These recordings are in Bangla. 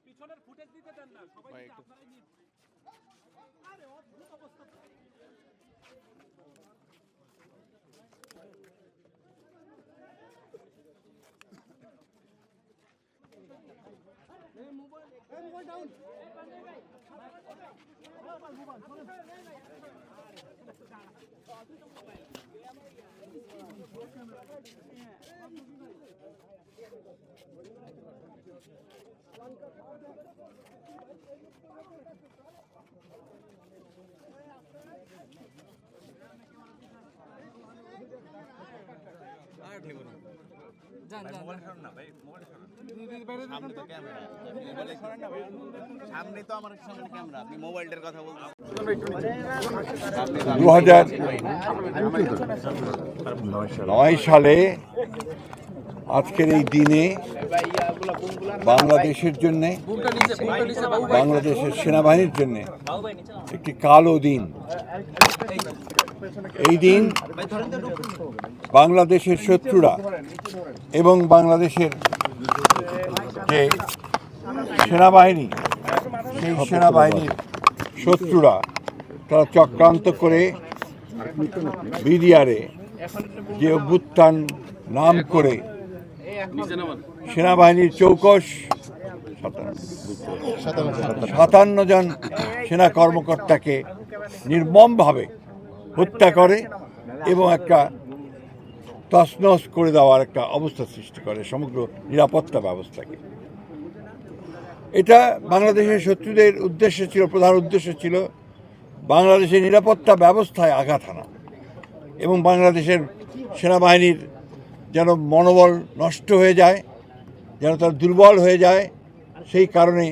পিছনের ফুটেজ দিতে দেন না সবাই আপনারাই নিন। আরে অদ্ভুত অবস্থা। Mobile down. সামনে তো আমার সামনে ক্যামেরা, আপনি মোবাইলটার কথা বলছেন। 2009 সালে আজকের এই দিনে বাংলাদেশের জন্য, বাংলাদেশের সেনাবাহিনীর জন্য একটি কালো দিন। এই দিন বাংলাদেশের শত্রুরা এবং বাংলাদেশের যে সেনাবাহিনী, সেই সেনাবাহিনীর শত্রুরা তারা চক্রান্ত করে বিডিআরে যে অভ্যুত্থান নাম করে সেনাবাহিনীর চৌকস 57 জন সেনা কর্মকর্তাকে নির্মমভাবে হত্যা করে এবং একটা তছনছ করে দেওয়ার একটা অবস্থা সৃষ্টি করে সমগ্র নিরাপত্তা ব্যবস্থাকে। এটা বাংলাদেশের শত্রুদের উদ্দেশ্য ছিল, প্রধান উদ্দেশ্য ছিল বাংলাদেশের নিরাপত্তা ব্যবস্থায় আঘাত হানা এবং বাংলাদেশের সেনাবাহিনীর যেন মনোবল নষ্ট হয়ে যায়, যেন তার দুর্বল হয়ে যায়, সেই কারণে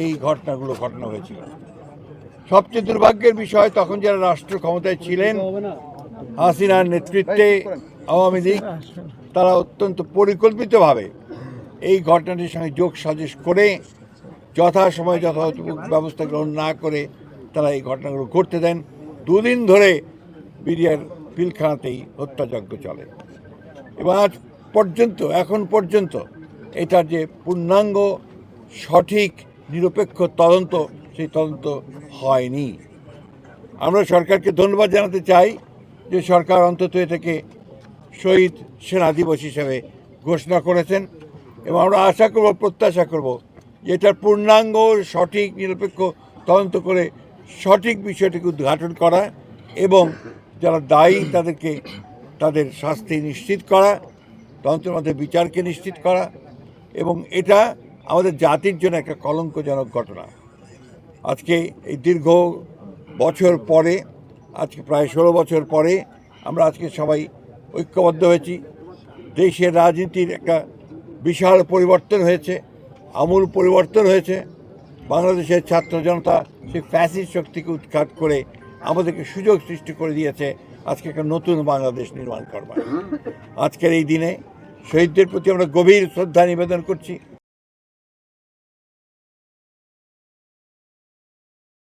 এই ঘটনাগুলো ঘটানো হয়েছিল। সবচেয়ে দুর্ভাগ্যের বিষয়, তখন যারা রাষ্ট্র ক্ষমতায় ছিলেন, হাসিনার নেতৃত্বে আওয়ামী লীগ, তারা অত্যন্ত পরিকল্পিতভাবে এই ঘটনাটির সঙ্গে যোগ সাজশ করে যথাসময়ে যথাযথ ব্যবস্থা গ্রহণ না করে তারা এই ঘটনাগুলো ঘটতে দেন। 2 দিন ধরে বিডিআর পিলখানাতেই হত্যাযজ্ঞ চলে এবং আজ পর্যন্ত, এখন পর্যন্ত এটার যে পূর্ণাঙ্গ সঠিক নিরপেক্ষ তদন্ত, সেই তদন্ত হয়নি। আমরা সরকারকে ধন্যবাদ জানাতে চাই যে সরকার অন্তত এটাকে শহীদ সেনা দিবস হিসেবে ঘোষণা করেছেন এবং আমরা আশা করব, প্রত্যাশা করব যে এটার পূর্ণাঙ্গ সঠিক নিরপেক্ষ তদন্ত করে সঠিক বিষয়টিকে উদ্ঘাটন করা এবং যারা দায়ী তাদেরকে তাদের শাস্তি নিশ্চিত করা, তদন্তের মধ্যে বিচারকে নিশ্চিত করা। এবং এটা আমাদের জাতির জন্য একটা কলঙ্কজনক ঘটনা। আজকে এই দীর্ঘ বছর পরে, আজকে প্রায় 16 বছর পরে আমরা আজকে সবাই ঐক্যবদ্ধ হয়েছি। দেশের রাজনীতির একটা বিশাল পরিবর্তন হয়েছে, আমূল পরিবর্তন হয়েছে। বাংলাদেশের ছাত্র জনতা সেই ফ্যাসিস্ট শক্তিকে উৎখাত করে আমাদেরকে সুযোগ সৃষ্টি করে দিয়েছে আজকে একটা নতুন বাংলাদেশ নির্মাণ করবার। আজকের এই দিনে শহীদদের প্রতি আমরা গভীর শ্রদ্ধা নিবেদন করছি।